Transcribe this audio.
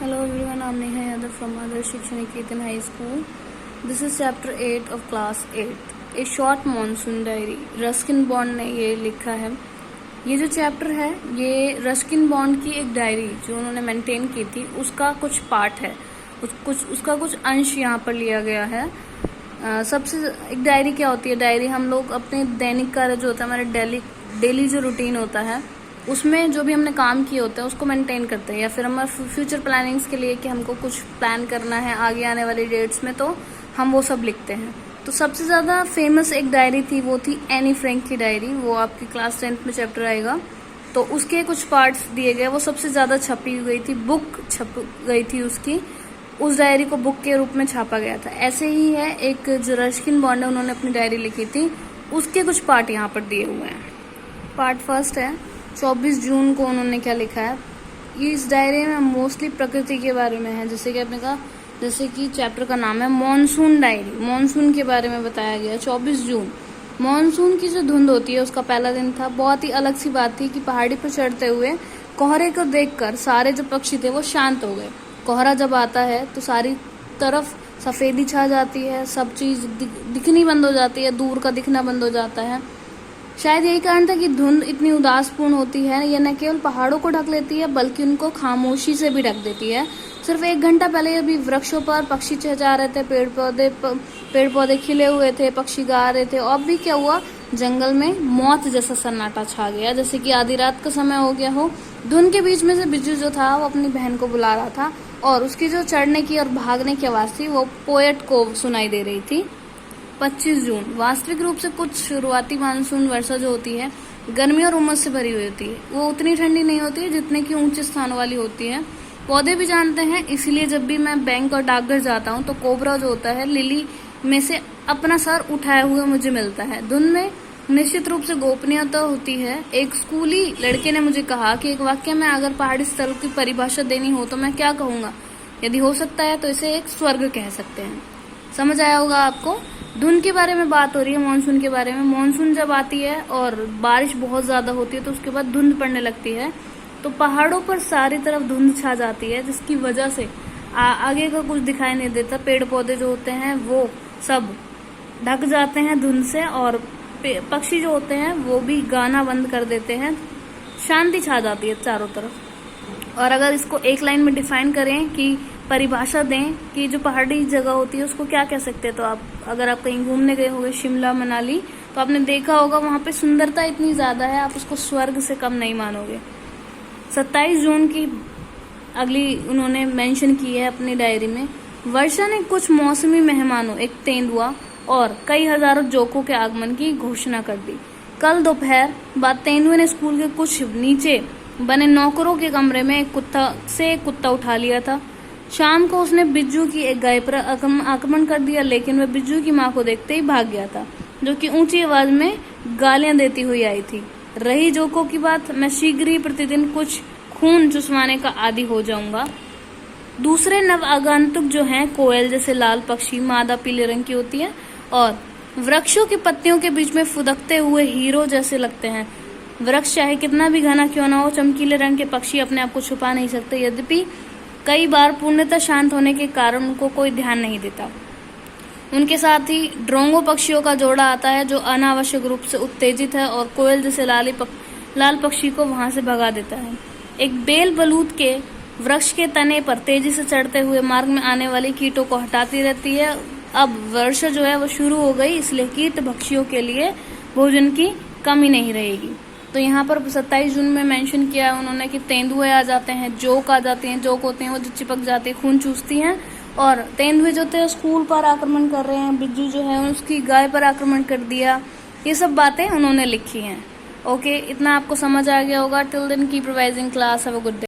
Hello everyone, I'm Neha Yadav from Adarsh Shiksha Niketan High School. This is chapter 8 of class 8. A short monsoon diary. Ruskin bond ने ये लिखा है. ये जो chapter है ये रस्किन बॉन्ड की एक डायरी जो उन्होंने मेंटेन की थी उसका कुछ पार्ट है, उसका कुछ अंश यहाँ पर लिया गया है. सबसे एक डायरी क्या होती है? डायरी हम लोग अपने दैनिक कार्य जो होता है, हमारे डेली जो रूटीन होता है उसमें जो भी हमने काम किए होते हैं उसको मेंटेन करते हैं, या फिर हमारे फ्यूचर प्लानिंग्स के लिए कि हमको कुछ प्लान करना है आगे आने वाली डेट्स में, तो हम वो सब लिखते हैं. तो सबसे ज़्यादा फेमस एक डायरी थी, वो थी एनी फ्रैंक की डायरी. वो आपकी क्लास 10th में चैप्टर आएगा, तो उसके कुछ पार्ट्स दिए गए. वो सबसे ज़्यादा छपी गई थी, बुक छप गई थी उसकी. उस डायरी को बुक के रूप में छापा गया था. ऐसे ही है एक जो रस्किन बॉन्ड है, उन्होंने अपनी डायरी लिखी थी, उसके कुछ पार्ट यहाँ पर दिए हुए हैं. पार्ट फर्स्ट है 24 जून को उन्होंने क्या लिखा है. ये इस डायरी में मोस्टली प्रकृति के बारे में है, जैसे कि आपने कहा, जैसे कि चैप्टर का नाम है मॉनसून डायरी. मॉनसून के बारे में बताया गया. 24 जून मॉनसून की जो धुंध होती है उसका पहला दिन था. बहुत ही अलग सी बात थी कि पहाड़ी पर चढ़ते हुए कोहरे को देखकर सारे जो पक्षी थे वो शांत हो गए. कोहरा जब आता है तो सारी तरफ सफेदी छा जाती है, सब चीज दिखनी बंद हो जाती है, दूर का दिखना बंद हो जाता है. शायद यही कारण था कि धुंध इतनी उदासपूर्ण होती है. यह न केवल पहाड़ों को ढक लेती है बल्कि उनको खामोशी से भी ढक देती है. सिर्फ 1 घंटा पहले अभी वृक्षों पर पक्षी चहचहा रहे थे, पेड़ पौधे खिले हुए थे, पक्षी गा रहे थे. और भी क्या हुआ, जंगल में मौत जैसा सन्नाटा छा गया, जैसे कि आधी रात का समय हो गया हो. धुंध के बीच में से बिज्जू जो था वो अपनी बहन को बुला रहा था, और उसकी जो चढ़ने की और भागने की आवाज थी वो पोएट को सुनाई दे रही थी. 25 जून वास्तविक रूप से कुछ शुरुआती मानसून वर्षा जो होती है गर्मी और उमस से भरी हुई होती है. वो उतनी ठंडी नहीं होती है जितने की ऊंचे स्थानों वाली होती है. पौधे भी जानते हैं, इसलिए जब भी मैं बैंक और डाकघर जाता हूँ तो कोबरा जो होता है लिली में से अपना सर उठाए हुए मुझे मिलता है. धुंध में निश्चित रूप से गोपनीयता होती है. एक स्कूली लड़के ने मुझे कहा कि एक वाक्य में अगर पहाड़ी स्थल की परिभाषा देनी हो तो मैं क्या कहूंगा. यदि हो सकता है तो इसे एक स्वर्ग कह सकते हैं. समझ आया होगा आपको. धुंध के बारे में बात हो रही है, मानसून के बारे में. मानसून जब आती है और बारिश बहुत ज्यादा होती है तो उसके बाद धुंध पड़ने लगती है, तो पहाड़ों पर सारी तरफ धुंध छा जाती है, जिसकी वजह से आगे का कुछ दिखाई नहीं देता. पेड़ पौधे जो होते हैं वो सब ढक जाते हैं धुंध से, और पक्षी जो होते हैं वो भी गाना बंद कर देते हैं. शांति छा जाती है चारों तरफ. और अगर इसको एक लाइन में डिफाइन करें कि परिभाषा दें कि जो पहाड़ी जगह होती है उसको क्या कह सकते हैं, तो आप अगर आप कहीं घूमने गए होंगे शिमला मनाली, तो आपने देखा होगा वहां पे सुंदरता इतनी ज्यादा है, आप उसको स्वर्ग से कम नहीं मानोगे. 27 जून की अगली उन्होंने मेंशन की है अपनी डायरी में. वर्षा ने कुछ मौसमी मेहमानों, एक तेंदुआ और कई हजारों जोकों के आगमन की घोषणा कर दी. कल दोपहर बाद तेंदुए ने स्कूल के कुछ नीचे बने नौकरों के कमरे में एक कुत्ता उठा लिया था. शाम को उसने बिज्जू की एक गाय पर आक्रमण कर दिया, लेकिन वह बिज्जू की मां को देखते ही भाग गया था, जो कि ऊंची आवाज में गालियां देती हुई आई थी. रही जोकों की बात, मैं शीघ्र ही प्रतिदिन कुछ खून चुसवाने का आदी हो जाऊंगा. दूसरे नव आगंतुक जो हैं कोयल जैसे लाल पक्षी, मादा पीले रंग की होती है और वृक्षों की पत्तियों के बीच में फुदकते हुए हीरो जैसे लगते हैं. वृक्ष चाहे कितना भी घना क्यों ना हो, चमकीले रंग के पक्षी अपने आप को छुपा नहीं सकते. यद्यपि कई बार पूर्णतः शांत होने के कारण उनको कोई ध्यान नहीं देता. उनके साथ ही ड्रोंगो पक्षियों का जोड़ा आता है जो अनावश्यक रूप से उत्तेजित है और कोयल जैसे लाल पक्षी को वहां से भगा देता है. एक बेल बलूत के वृक्ष के तने पर तेजी से चढ़ते हुए मार्ग में आने वाले कीटों को हटाती रहती है. अब वर्षा जो है वो शुरू हो गई, इसलिए कीट भक्षियों के लिए भोजन की कमी नहीं रहेगी. तो यहाँ पर 27 जून में मेंशन किया है उन्होंने कि तेंदुए आ जाते हैं, जोक आ जाते हैं. जोक होते हैं वो जो चिपक जाते हैं, खून चूसती हैं, और तेंदुए जो थे स्कूल पर आक्रमण कर रहे हैं. बिज्जू जो है उसकी गाय पर आक्रमण कर दिया. ये सब बातें उन्होंने लिखी हैं. ओके, इतना आपको समझ आ गया होगा. Till then keep revising class. Have a good day.